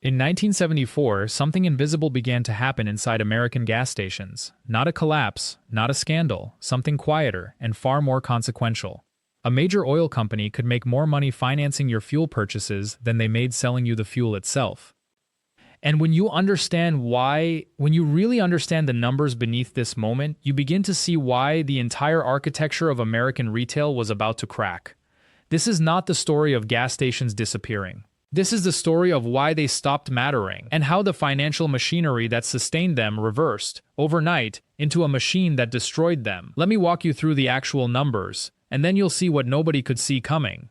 In 1974, something invisible began to happen inside American gas stations. Not a collapse, not a scandal, something quieter and far more consequential. A major oil company could make more money financing your fuel purchases than they made selling you the fuel itself. And when you understand why, when you really understand the numbers beneath this moment, you begin to see why the entire architecture of American retail was about to crack. This is not the story of gas stations disappearing. This is the story of why they stopped mattering and how the financial machinery that sustained them reversed, overnight, into a machine that destroyed them. Let me walk you through the actual numbers, and then you'll see what nobody could see coming.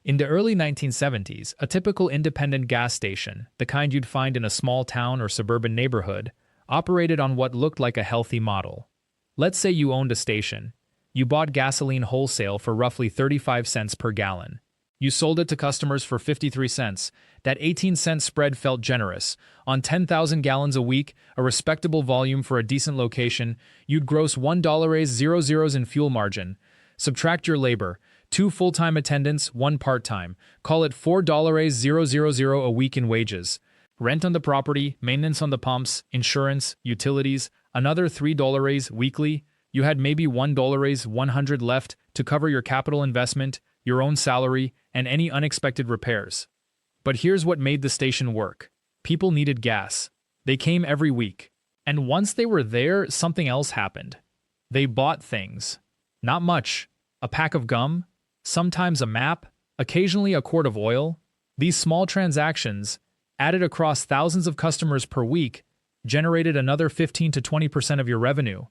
In the early 1970s, a typical independent gas station, the kind you'd find in a small town or suburban neighborhood, operated on what looked like a healthy model. Let's say you owned a station. You bought gasoline wholesale for roughly 35 cents per gallon. You sold it to customers for 53 cents. That 18-cent spread felt generous. On 10,000 gallons a week, a respectable volume for a decent location, you'd gross $1.00 in fuel margin. Subtract your labor. 2 full-time attendants, 1 part-time. Call it $4.00 a week in wages. Rent on the property, maintenance on the pumps, insurance, utilities, another $3 weekly. You had maybe $1.100 left to cover your capital investment, your own salary, and any unexpected repairs. But here's what made the station work. People needed gas. They came every week. And once they were there, something else happened. They bought things. Not much. A pack of gum, sometimes a map, occasionally a quart of oil. These small transactions, added across thousands of customers per week, generated another 15 to 20% of your revenue.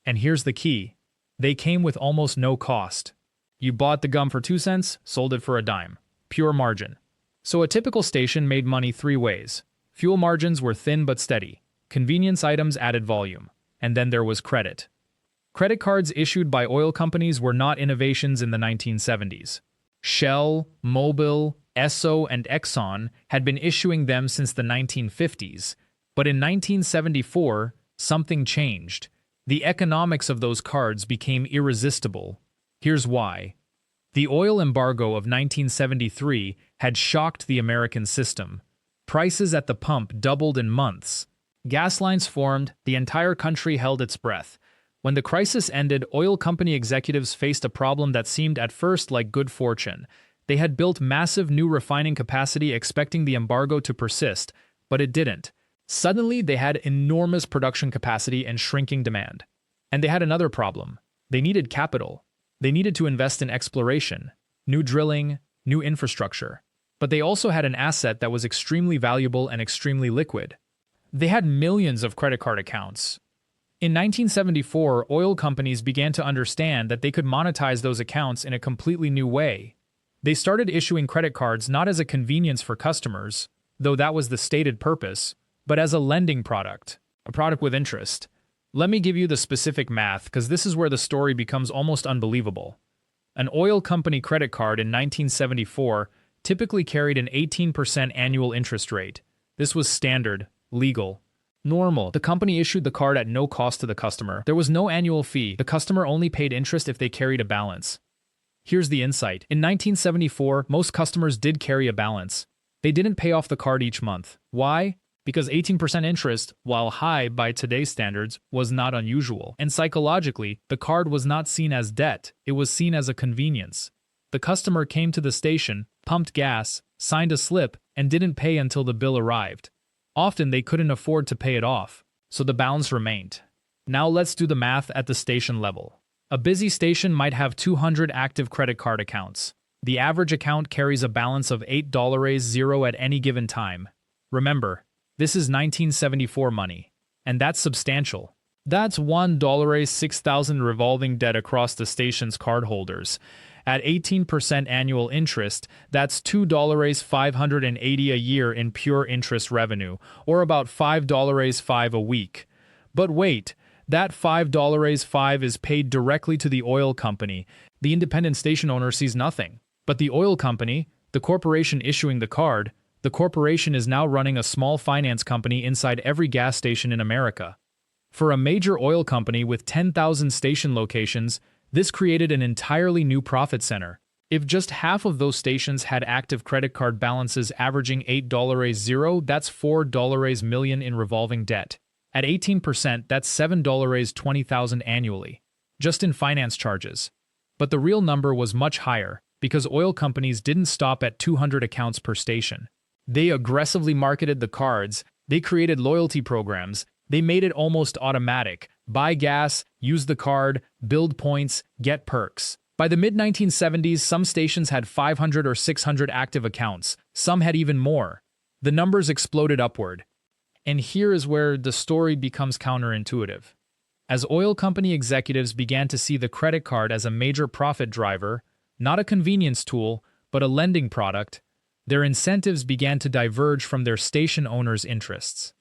And here's the key. They came with almost no cost. You bought the gum for 2 cents, sold it for a dime. Pure margin. So a typical station made money 3 ways. Fuel margins were thin but steady. Convenience items added volume. And then there was credit. Credit cards issued by oil companies were not innovations in the 1970s. Shell, Mobil, Esso, and Exxon had been issuing them since the 1950s. But in 1974, something changed. The economics of those cards became irresistible. Here's why. The oil embargo of 1973 had shocked the American system. Prices at the pump doubled in months. Gas lines formed, the entire country held its breath. When the crisis ended, oil company executives faced a problem that seemed at first like good fortune. They had built massive new refining capacity expecting the embargo to persist, but it didn't. Suddenly, they had enormous production capacity and shrinking demand. And they had another problem. They needed capital. They needed to invest in exploration, new drilling, new infrastructure. But they also had an asset that was extremely valuable and extremely liquid. They had millions of credit card accounts. In 1974, oil companies began to understand that they could monetize those accounts in a completely new way. They started issuing credit cards not as a convenience for customers, though that was the stated purpose, but as a lending product, a product with interest. Let me give you the specific math, because this is where the story becomes almost unbelievable. An oil company credit card in 1974 typically carried an 18% annual interest rate. This was standard, legal, normal. The company issued the card at no cost to the customer. There was no annual fee. The customer only paid interest if they carried a balance. Here's the insight. In 1974, most customers did carry a balance. They didn't pay off the card each month. Why? Because 18% interest, while high by today's standards, was not unusual. And psychologically, the card was not seen as debt, it was seen as a convenience. The customer came to the station, pumped gas, signed a slip, and didn't pay until the bill arrived. Often they couldn't afford to pay it off, so the balance remained. Now let's do the math at the station level. A busy station might have 200 active credit card accounts. The average account carries a balance of $8.00 at any given time. Remember, this is 1974 money, and that's substantial. That's $1.6,000 revolving debt across the station's cardholders. At 18% annual interest, that's $2.580 a year in pure interest revenue, or about $5.05 a week. But wait, that $5.05 is paid directly to the oil company. The independent station owner sees nothing. But the oil company, the corporation issuing the card, the corporation is now running a small finance company inside every gas station in America. For a major oil company with 10,000 station locations, this created an entirely new profit center. If just half of those stations had active credit card balances averaging $8 that's $4 million in revolving debt. At 18%, that's $7.20 annually, just in finance charges. But the real number was much higher, because oil companies didn't stop at 200 accounts per station. They aggressively marketed the cards, they created loyalty programs, they made it almost automatic. Buy gas, use the card, build points, get perks. By the mid-1970s, some stations had 500 or 600 active accounts, some had even more. The numbers exploded upward. And here is where the story becomes counterintuitive. As oil company executives began to see the credit card as a major profit driver, not a convenience tool, but a lending product, their incentives began to diverge from their station owners' interests.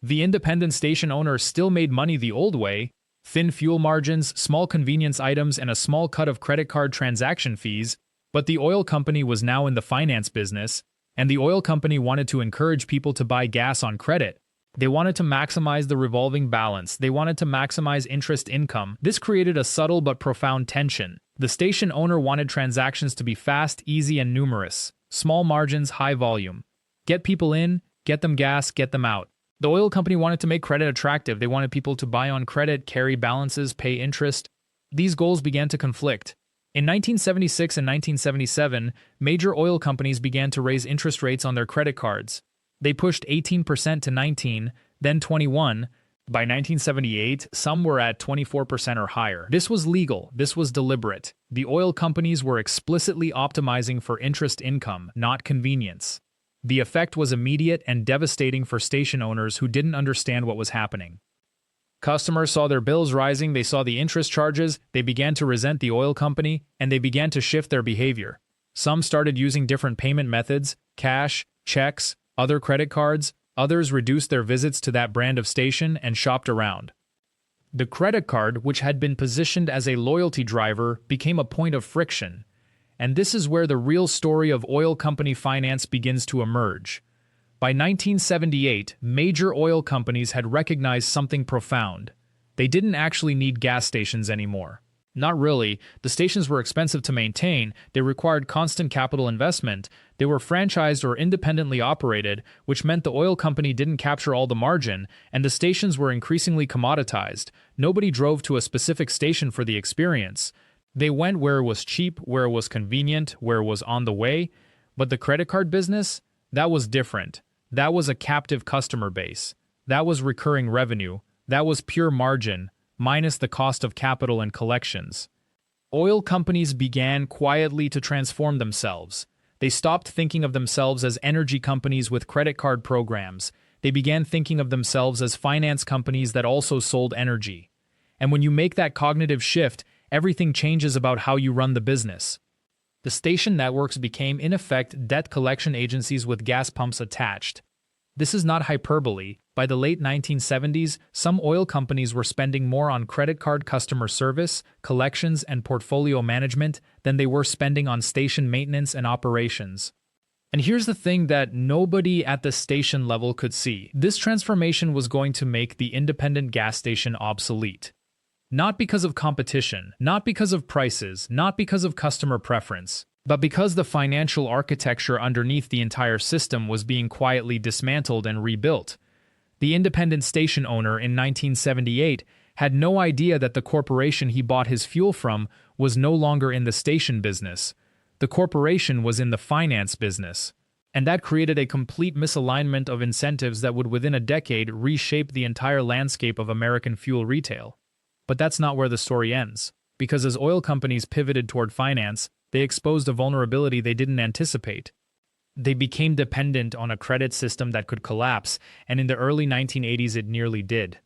The independent station owner still made money the old way: thin fuel margins, small convenience items, and a small cut of credit card transaction fees, but the oil company was now in the finance business, and the oil company wanted to encourage people to buy gas on credit. They wanted to maximize the revolving balance. They wanted to maximize interest income. This created a subtle but profound tension. The station owner wanted transactions to be fast, easy, and numerous. Small margins, high volume. Get people in, get them gas, get them out. The oil company wanted to make credit attractive. They wanted people to buy on credit, carry balances, pay interest. These goals began to conflict. In 1976 and 1977, major oil companies began to raise interest rates on their credit cards. They pushed 18% to 19%, then 21%. By 1978, some were at 24% or higher. This was legal. This was deliberate. The oil companies were explicitly optimizing for interest income, not convenience. The effect was immediate and devastating for station owners who didn't understand what was happening. Customers saw their bills rising, they saw the interest charges, they began to resent the oil company, and they began to shift their behavior. Some started using different payment methods: cash, checks, other credit cards. Others reduced their visits to that brand of station and shopped around. The credit card, which had been positioned as a loyalty driver, became a point of friction. And this is where the real story of oil company finance begins to emerge. By 1978, major oil companies had recognized something profound. They didn't actually need gas stations anymore. Not really. The stations were expensive to maintain, they required constant capital investment, they were franchised or independently operated, which meant the oil company didn't capture all the margin, and the stations were increasingly commoditized. Nobody drove to a specific station for the experience. They went where it was cheap, where it was convenient, where it was on the way. But the credit card business? That was different. That was a captive customer base. That was recurring revenue. That was pure margin, minus the cost of capital and collections. Oil companies began quietly to transform themselves. They stopped thinking of themselves as energy companies with credit card programs. They began thinking of themselves as finance companies that also sold energy. And when you make that cognitive shift, everything changes about how you run the business. The station networks became, in effect, debt collection agencies with gas pumps attached. This is not hyperbole. By the late 1970s, some oil companies were spending more on credit card customer service, collections, and portfolio management than they were spending on station maintenance and operations. And here's the thing that nobody at the station level could see. This transformation was going to make the independent gas station obsolete. Not because of competition, not because of prices, not because of customer preference, but because the financial architecture underneath the entire system was being quietly dismantled and rebuilt. The independent station owner in 1978 had no idea that the corporation he bought his fuel from was no longer in the station business. The corporation was in the finance business. And that created a complete misalignment of incentives that would within a decade reshape the entire landscape of American fuel retail. But that's not where the story ends, because as oil companies pivoted toward finance, they exposed a vulnerability they didn't anticipate. They became dependent on a credit system that could collapse, and in the early 1980s it nearly did.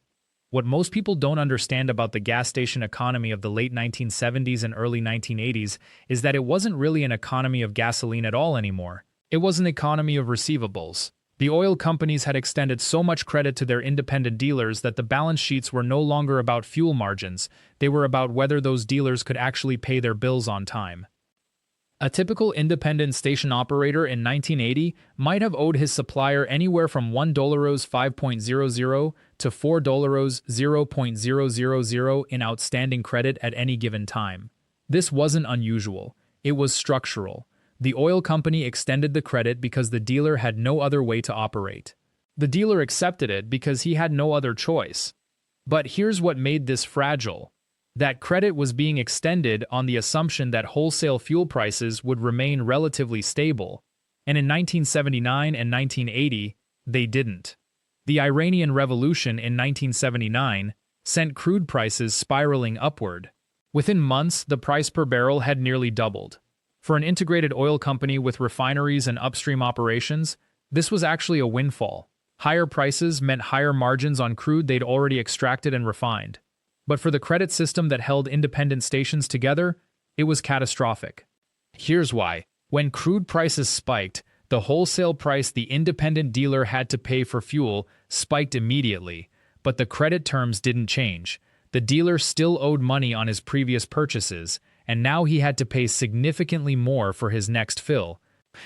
What most people don't understand about the gas station economy of the late 1970s and early 1980s is that it wasn't really an economy of gasoline at all anymore. It was an economy of receivables. The oil companies had extended so much credit to their independent dealers that the balance sheets were no longer about fuel margins, they were about whether those dealers could actually pay their bills on time. A typical independent station operator in 1980 might have owed his supplier anywhere from $1.00 to $4.000 in outstanding credit at any given time. This wasn't unusual. It was structural. The oil company extended the credit because the dealer had no other way to operate. The dealer accepted it because he had no other choice. But here's what made this fragile. That credit was being extended on the assumption that wholesale fuel prices would remain relatively stable. And in 1979 and 1980, they didn't. The Iranian Revolution in 1979 sent crude prices spiraling upward. Within months, the price per barrel had nearly doubled. For an integrated oil company with refineries and upstream operations, this was actually a windfall. Higher prices meant higher margins on crude they'd already extracted and refined. But for the credit system that held independent stations together, it was catastrophic. Here's why. When crude prices spiked, the wholesale price the independent dealer had to pay for fuel spiked immediately, but the credit terms didn't change. The dealer still owed money on his previous purchases, and now he had to pay significantly more for his next fill.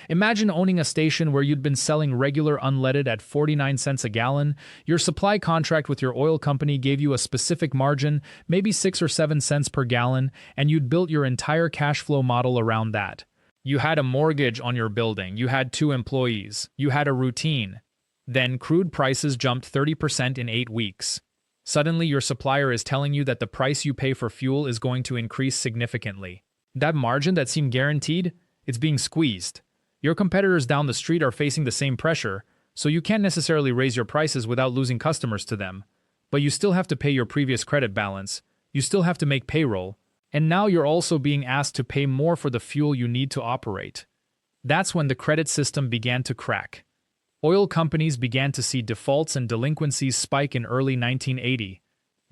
Imagine owning a station where you'd been selling regular unleaded at 49 cents a gallon. Your supply contract with your oil company gave you a specific margin, maybe 6 or 7 cents per gallon, and you'd built your entire cash flow model around that. You had a mortgage on your building, you had 2 employees, you had a routine. Then crude prices jumped 30% in 8 weeks. Suddenly your supplier is telling you that the price you pay for fuel is going to increase significantly. That margin that seemed guaranteed, it's being squeezed. Your competitors down the street are facing the same pressure, so you can't necessarily raise your prices without losing customers to them. But you still have to pay your previous credit balance, you still have to make payroll, and now you're also being asked to pay more for the fuel you need to operate. That's when the credit system began to crack. Oil companies began to see defaults and delinquencies spike in early 1980.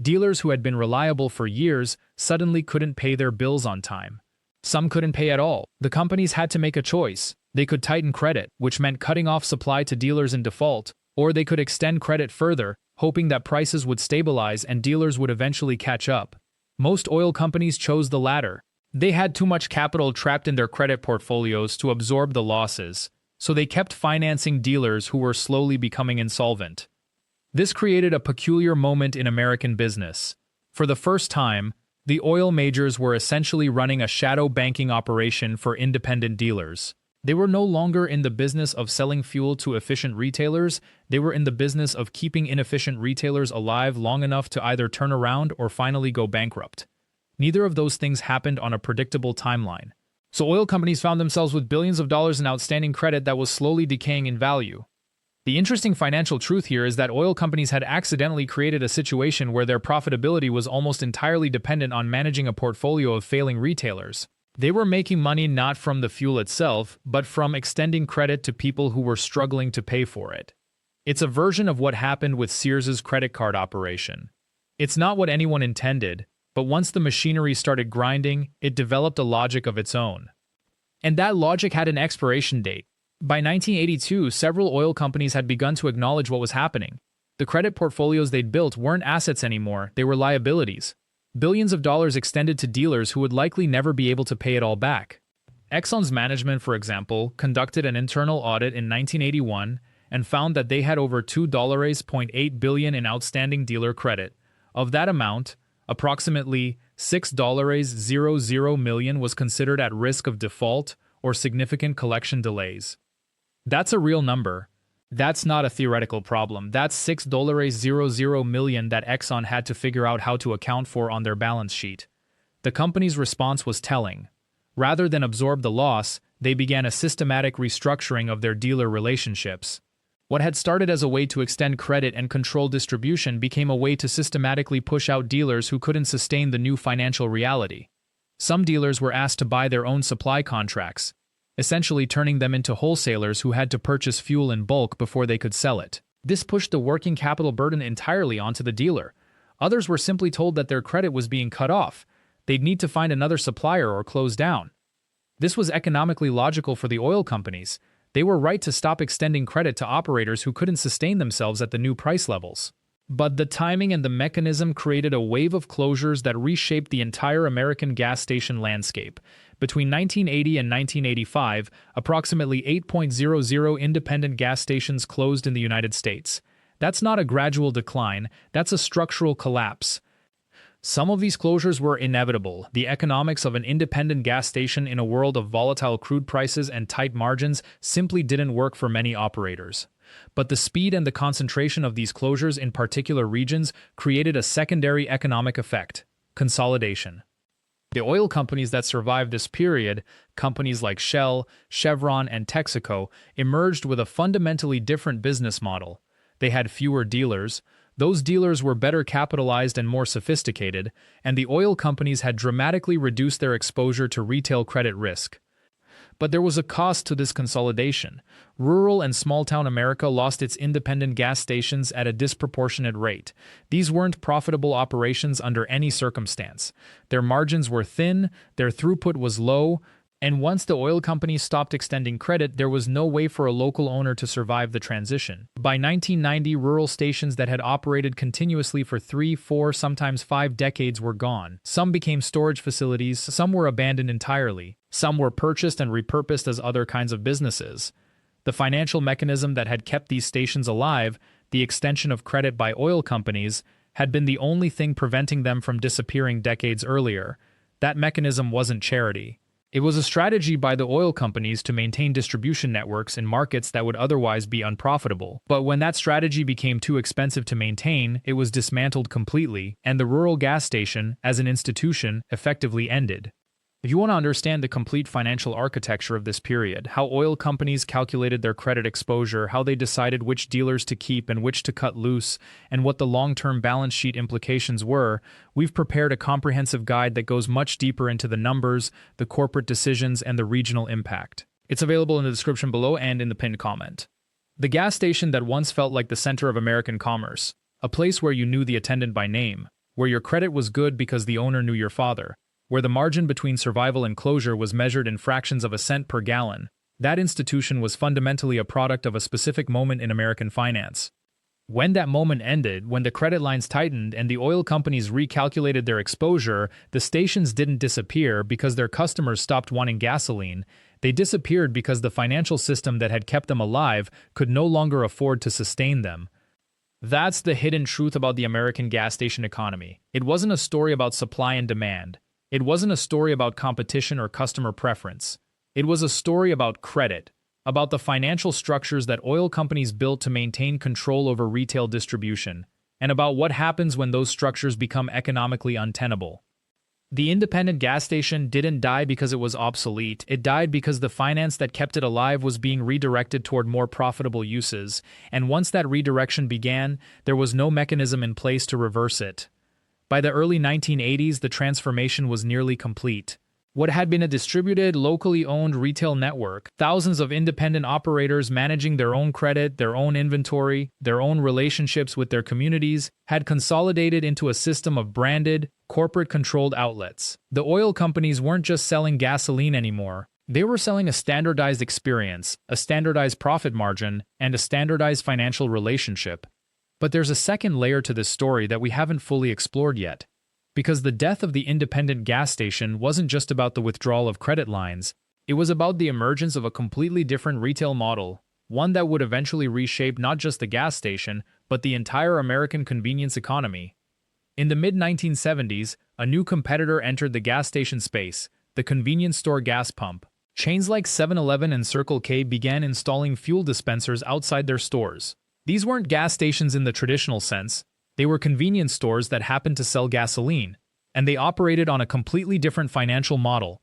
Dealers who had been reliable for years suddenly couldn't pay their bills on time. Some couldn't pay at all. The companies had to make a choice. They could tighten credit, which meant cutting off supply to dealers in default, or they could extend credit further, hoping that prices would stabilize and dealers would eventually catch up. Most oil companies chose the latter. They had too much capital trapped in their credit portfolios to absorb the losses, so they kept financing dealers who were slowly becoming insolvent. This created a peculiar moment in American business. For the first time, the oil majors were essentially running a shadow banking operation for independent dealers. They were no longer in the business of selling fuel to efficient retailers, they were in the business of keeping inefficient retailers alive long enough to either turn around or finally go bankrupt. Neither of those things happened on a predictable timeline. So oil companies found themselves with billions of dollars in outstanding credit that was slowly decaying in value. The interesting financial truth here is that oil companies had accidentally created a situation where their profitability was almost entirely dependent on managing a portfolio of failing retailers. They were making money not from the fuel itself, but from extending credit to people who were struggling to pay for it. It's a version of what happened with Sears's credit card operation. It's not what anyone intended, but once the machinery started grinding, it developed a logic of its own. And that logic had an expiration date. By 1982, several oil companies had begun to acknowledge what was happening. The credit portfolios they'd built weren't assets anymore, they were liabilities. Billions of dollars extended to dealers who would likely never be able to pay it all back. Exxon's management, for example, conducted an internal audit in 1981 and found that they had over $2.8 billion in outstanding dealer credit. Of that amount, approximately $6.00 million was considered at risk of default or significant collection delays. That's a real number. That's not a theoretical problem. That's $6.00 million that Exxon had to figure out how to account for on their balance sheet. The company's response was telling. Rather than absorb the loss, they began a systematic restructuring of their dealer relationships. What had started as a way to extend credit and control distribution became a way to systematically push out dealers who couldn't sustain the new financial reality. Some dealers were asked to buy their own supply contracts, essentially turning them into wholesalers who had to purchase fuel in bulk before they could sell it. This pushed the working capital burden entirely onto the dealer. Others were simply told that their credit was being cut off. They'd need to find another supplier or close down. This was economically logical for the oil companies. They were right to stop extending credit to operators who couldn't sustain themselves at the new price levels. But the timing and the mechanism created a wave of closures that reshaped the entire American gas station landscape. Between 1980 and 1985, approximately 8.00 independent gas stations closed in the United States. That's not a gradual decline, that's a structural collapse. Some of these closures were inevitable. The economics of an independent gas station in a world of volatile crude prices and tight margins simply didn't work for many operators. But the speed and the concentration of these closures in particular regions created a secondary economic effect: consolidation. The oil companies that survived this period, companies like Shell, Chevron, and Texaco, emerged with a fundamentally different business model. They had fewer dealers. Those dealers were better capitalized and more sophisticated, and the oil companies had dramatically reduced their exposure to retail credit risk. But there was a cost to this consolidation. Rural and small-town America lost its independent gas stations at a disproportionate rate. These weren't profitable operations under any circumstance. Their margins were thin, their throughput was low, and once the oil companies stopped extending credit, there was no way for a local owner to survive the transition. By 1990, rural stations that had operated continuously for 3, 4, sometimes 5 decades were gone. Some became storage facilities, some were abandoned entirely, some were purchased and repurposed as other kinds of businesses. The financial mechanism that had kept these stations alive, the extension of credit by oil companies, had been the only thing preventing them from disappearing decades earlier. That mechanism wasn't charity. It was a strategy by the oil companies to maintain distribution networks in markets that would otherwise be unprofitable. But when that strategy became too expensive to maintain, it was dismantled completely, and the rural gas station, as an institution, effectively ended. If you want to understand the complete financial architecture of this period, how oil companies calculated their credit exposure, how they decided which dealers to keep and which to cut loose, and what the long-term balance sheet implications were, we've prepared a comprehensive guide that goes much deeper into the numbers, the corporate decisions, and the regional impact. It's available in the description below and in the pinned comment. The gas station that once felt like the center of American commerce, a place where you knew the attendant by name, where your credit was good because the owner knew your father, where the margin between survival and closure was measured in fractions of a cent per gallon, that institution was fundamentally a product of a specific moment in American finance. When that moment ended, when the credit lines tightened and the oil companies recalculated their exposure, the stations didn't disappear because their customers stopped wanting gasoline. They disappeared because the financial system that had kept them alive could no longer afford to sustain them. That's the hidden truth about the American gas station economy. It wasn't a story about supply and demand. It wasn't a story about competition or customer preference. It was a story about credit, about the financial structures that oil companies built to maintain control over retail distribution, and about what happens when those structures become economically untenable. The independent gas station didn't die because it was obsolete. It died because the finance that kept it alive was being redirected toward more profitable uses, and once that redirection began, there was no mechanism in place to reverse it. By the early 1980s, the transformation was nearly complete. What had been a distributed, locally owned retail network, thousands of independent operators managing their own credit, their own inventory, their own relationships with their communities, had consolidated into a system of branded, corporate-controlled outlets. The oil companies weren't just selling gasoline anymore. They were selling a standardized experience, a standardized profit margin, and a standardized financial relationship. But there's a second layer to this story that we haven't fully explored yet. Because the death of the independent gas station wasn't just about the withdrawal of credit lines, it was about the emergence of a completely different retail model, one that would eventually reshape not just the gas station, but the entire American convenience economy. In the mid-1970s, a new competitor entered the gas station space, the convenience store gas pump. Chains like 7-Eleven and Circle K began installing fuel dispensers outside their stores. These weren't gas stations in the traditional sense. They were convenience stores that happened to sell gasoline, and they operated on a completely different financial model.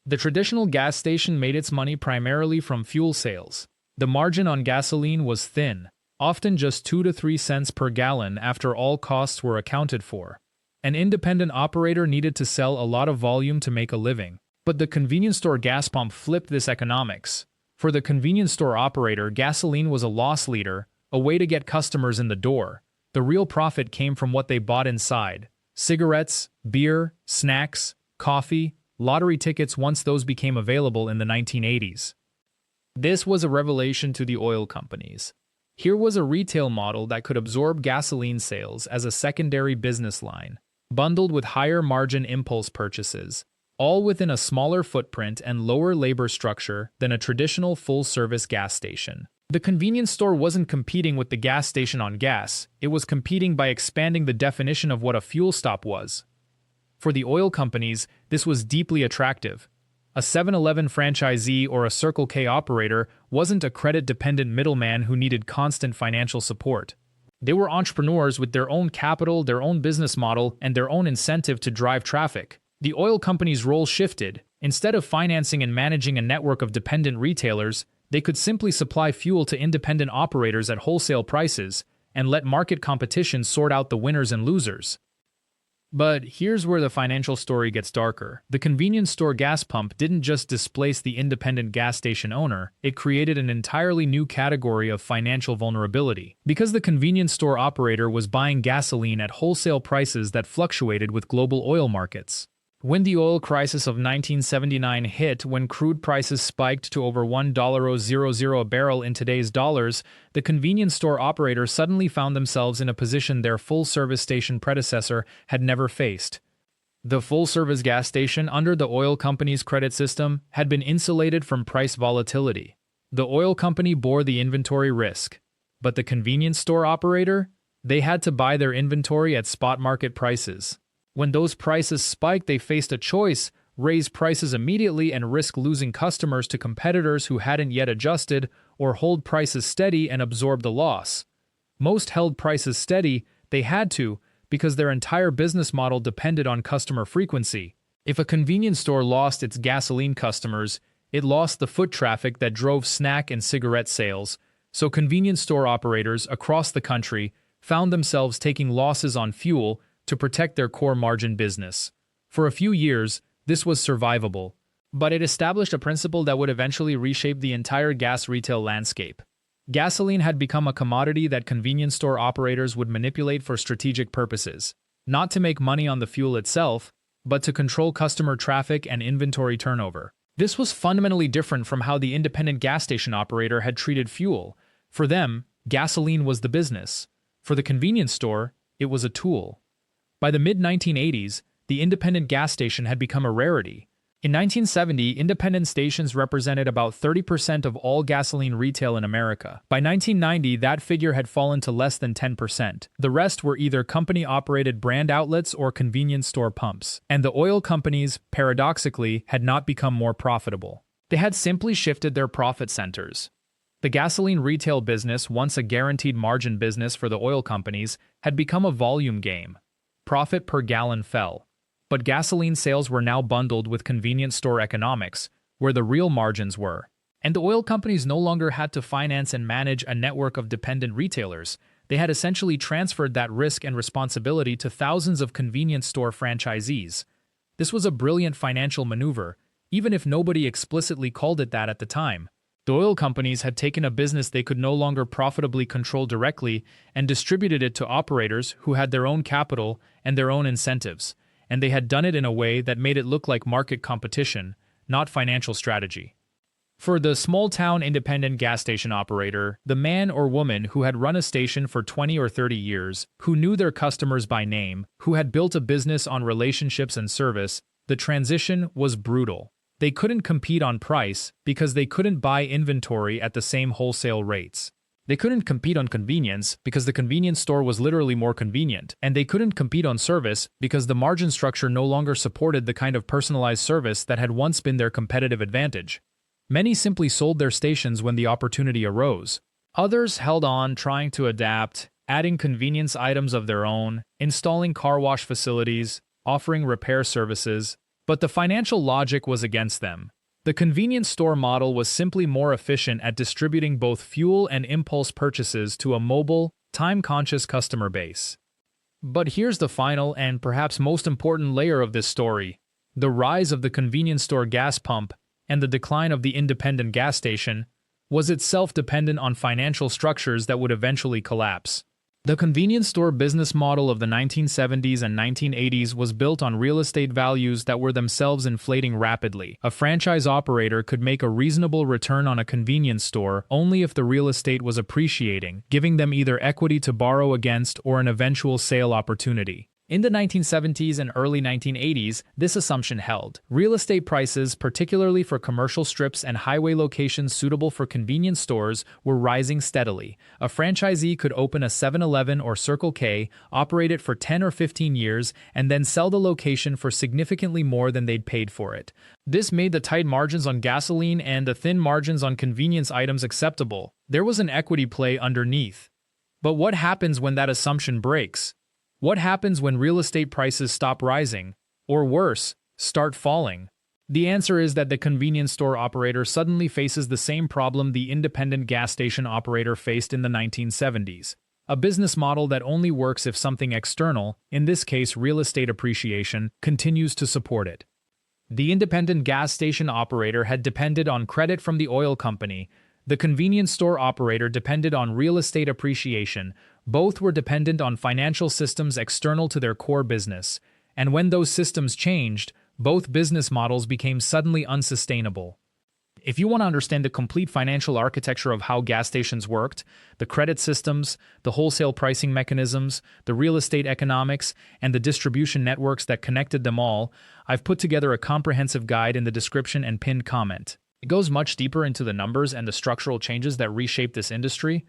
The traditional gas station made its money primarily from fuel sales. The margin on gasoline was thin, often just 2 to 3 cents per gallon after all costs were accounted for. An independent operator needed to sell a lot of volume to make a living. But the convenience store gas pump flipped this economics. For the convenience store operator, gasoline was a loss leader, a way to get customers in the door. The real profit came from what they bought inside: cigarettes, beer, snacks, coffee, lottery tickets once those became available in the 1980s. This was a revelation to the oil companies. Here was a retail model that could absorb gasoline sales as a secondary business line, bundled with higher margin impulse purchases, all within a smaller footprint and lower labor structure than a traditional full-service gas station. The convenience store wasn't competing with the gas station on gas, it was competing by expanding the definition of what a fuel stop was. For the oil companies, this was deeply attractive. A 7-Eleven franchisee or a Circle K operator wasn't a credit-dependent middleman who needed constant financial support. They were entrepreneurs with their own capital, their own business model, and their own incentive to drive traffic. The oil company's role shifted. Instead of financing and managing a network of dependent retailers, they could simply supply fuel to independent operators at wholesale prices and let market competition sort out the winners and losers. But here's where the financial story gets darker. The convenience store gas pump didn't just displace the independent gas station owner, it created an entirely new category of financial vulnerability. Because the convenience store operator was buying gasoline at wholesale prices that fluctuated with global oil markets. When the oil crisis of 1979 hit, when crude prices spiked to over $1.00 a barrel in today's dollars, the convenience store operator suddenly found themselves in a position their full-service station predecessor had never faced. The full-service gas station under the oil company's credit system had been insulated from price volatility. The oil company bore the inventory risk. But the convenience store operator? They had to buy their inventory at spot market prices. When those prices spiked, they faced a choice: raise prices immediately and risk losing customers to competitors who hadn't yet adjusted, or hold prices steady and absorb the loss. Most held prices steady, they had to, because their entire business model depended on customer frequency. If a convenience store lost its gasoline customers, it lost the foot traffic that drove snack and cigarette sales, so convenience store operators across the country found themselves taking losses on fuel to protect their core margin business. For a few years, this was survivable, but it established a principle that would eventually reshape the entire gas retail landscape. Gasoline had become a commodity that convenience store operators would manipulate for strategic purposes, not to make money on the fuel itself, but to control customer traffic and inventory turnover. This was fundamentally different from how the independent gas station operator had treated fuel. For them, gasoline was the business. For the convenience store, it was a tool. By the mid-1980s, the independent gas station had become a rarity. In 1970, independent stations represented about 30% of all gasoline retail in America. By 1990, that figure had fallen to less than 10%. The rest were either company-operated brand outlets or convenience store pumps. And the oil companies, paradoxically, had not become more profitable. They had simply shifted their profit centers. The gasoline retail business, once a guaranteed margin business for the oil companies, had become a volume game. Profit per gallon fell. But gasoline sales were now bundled with convenience store economics, where the real margins were. And the oil companies no longer had to finance and manage a network of dependent retailers. They had essentially transferred that risk and responsibility to thousands of convenience store franchisees. This was a brilliant financial maneuver, even if nobody explicitly called it that at the time. The oil companies had taken a business they could no longer profitably control directly and distributed it to operators who had their own capital and their own incentives, and they had done it in a way that made it look like market competition, not financial strategy. For the small-town independent gas station operator, the man or woman who had run a station for 20 or 30 years, who knew their customers by name, who had built a business on relationships and service, the transition was brutal. They couldn't compete on price because they couldn't buy inventory at the same wholesale rates. They couldn't compete on convenience because the convenience store was literally more convenient, and they couldn't compete on service because the margin structure no longer supported the kind of personalized service that had once been their competitive advantage. Many simply sold their stations when the opportunity arose. Others held on, trying to adapt, adding convenience items of their own, installing car wash facilities, offering repair services. But the financial logic was against them. The convenience store model was simply more efficient at distributing both fuel and impulse purchases to a mobile, time-conscious customer base. But here's the final and perhaps most important layer of this story: the rise of the convenience store gas pump and the decline of the independent gas station was itself dependent on financial structures that would eventually collapse. The convenience store business model of the 1970s and 1980s was built on real estate values that were themselves inflating rapidly. A franchise operator could make a reasonable return on a convenience store only if the real estate was appreciating, giving them either equity to borrow against or an eventual sale opportunity. In the 1970s and early 1980s, this assumption held. Real estate prices, particularly for commercial strips and highway locations suitable for convenience stores, were rising steadily. A franchisee could open a 7-Eleven or Circle K, operate it for 10 or 15 years, and then sell the location for significantly more than they'd paid for it. This made the tight margins on gasoline and the thin margins on convenience items acceptable. There was an equity play underneath. But what happens when that assumption breaks? What happens when real estate prices stop rising, or worse, start falling? The answer is that the convenience store operator suddenly faces the same problem the independent gas station operator faced in the 1970s. A business model that only works if something external, in this case real estate appreciation, continues to support it. The independent gas station operator had depended on credit from the oil company. The convenience store operator depended on real estate appreciation. Both were dependent on financial systems external to their core business. And when those systems changed, both business models became suddenly unsustainable. If you want to understand the complete financial architecture of how gas stations worked, the credit systems, the wholesale pricing mechanisms, the real estate economics, and the distribution networks that connected them all, I've put together a comprehensive guide in the description and pinned comment. It goes much deeper into the numbers and the structural changes that reshape this industry.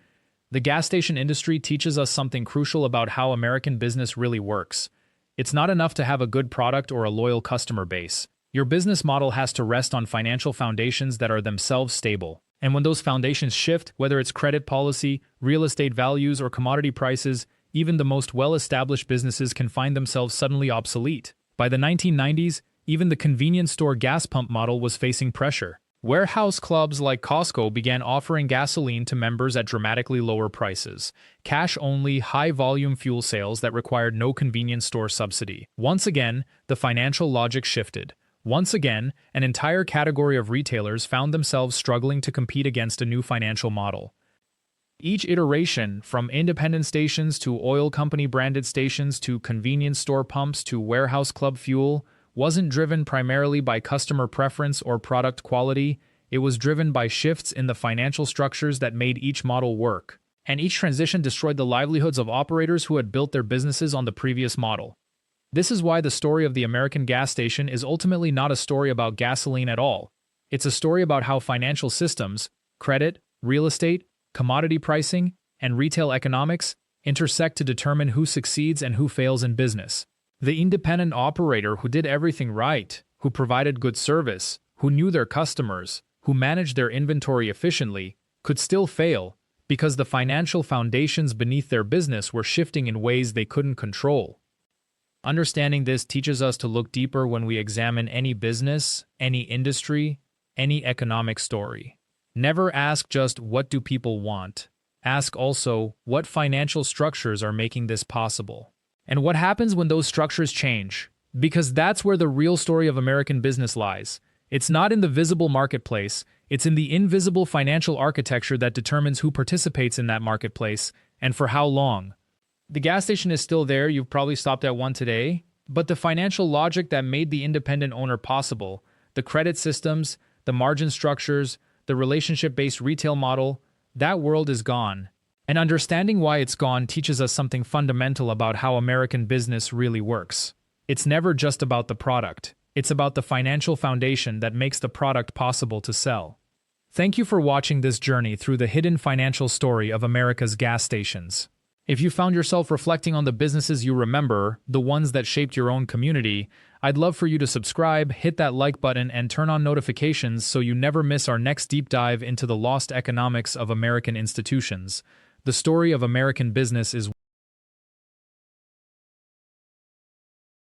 The gas station industry teaches us something crucial about how American business really works. It's not enough to have a good product or a loyal customer base. Your business model has to rest on financial foundations that are themselves stable. And when those foundations shift, whether it's credit policy, real estate values, or commodity prices, even the most well-established businesses can find themselves suddenly obsolete. By the 1990s, even the convenience store gas pump model was facing pressure. Warehouse clubs like Costco began offering gasoline to members at dramatically lower prices, cash-only, high-volume fuel sales that required no convenience store subsidy. Once again, the financial logic shifted. Once again, an entire category of retailers found themselves struggling to compete against a new financial model. Each iteration, from independent stations to oil company-branded stations to convenience store pumps to warehouse club fuel, wasn't driven primarily by customer preference or product quality. It was driven by shifts in the financial structures that made each model work. And each transition destroyed the livelihoods of operators who had built their businesses on the previous model. This is why the story of the American gas station is ultimately not a story about gasoline at all. It's a story about how financial systems, credit, real estate, commodity pricing, and retail economics intersect to determine who succeeds and who fails in business. The independent operator who did everything right, who provided good service, who knew their customers, who managed their inventory efficiently, could still fail because the financial foundations beneath their business were shifting in ways they couldn't control. Understanding this teaches us to look deeper when we examine any business, any industry, any economic story. Never ask just what do people want. Ask also what financial structures are making this possible. And what happens when those structures change? Because that's where the real story of American business lies. It's not in the visible marketplace, it's in the invisible financial architecture that determines who participates in that marketplace, and for how long. The gas station is still there, you've probably stopped at one today, but the financial logic that made the independent owner possible, the credit systems, the margin structures, the relationship-based retail model, that world is gone. And understanding why it's gone teaches us something fundamental about how American business really works. It's never just about the product. It's about the financial foundation that makes the product possible to sell. Thank you for watching this journey through the hidden financial story of America's gas stations. If you found yourself reflecting on the businesses you remember, the ones that shaped your own community, I'd love for you to subscribe, hit that like button, and turn on notifications so you never miss our next deep dive into the lost economics of American institutions. The story of American business is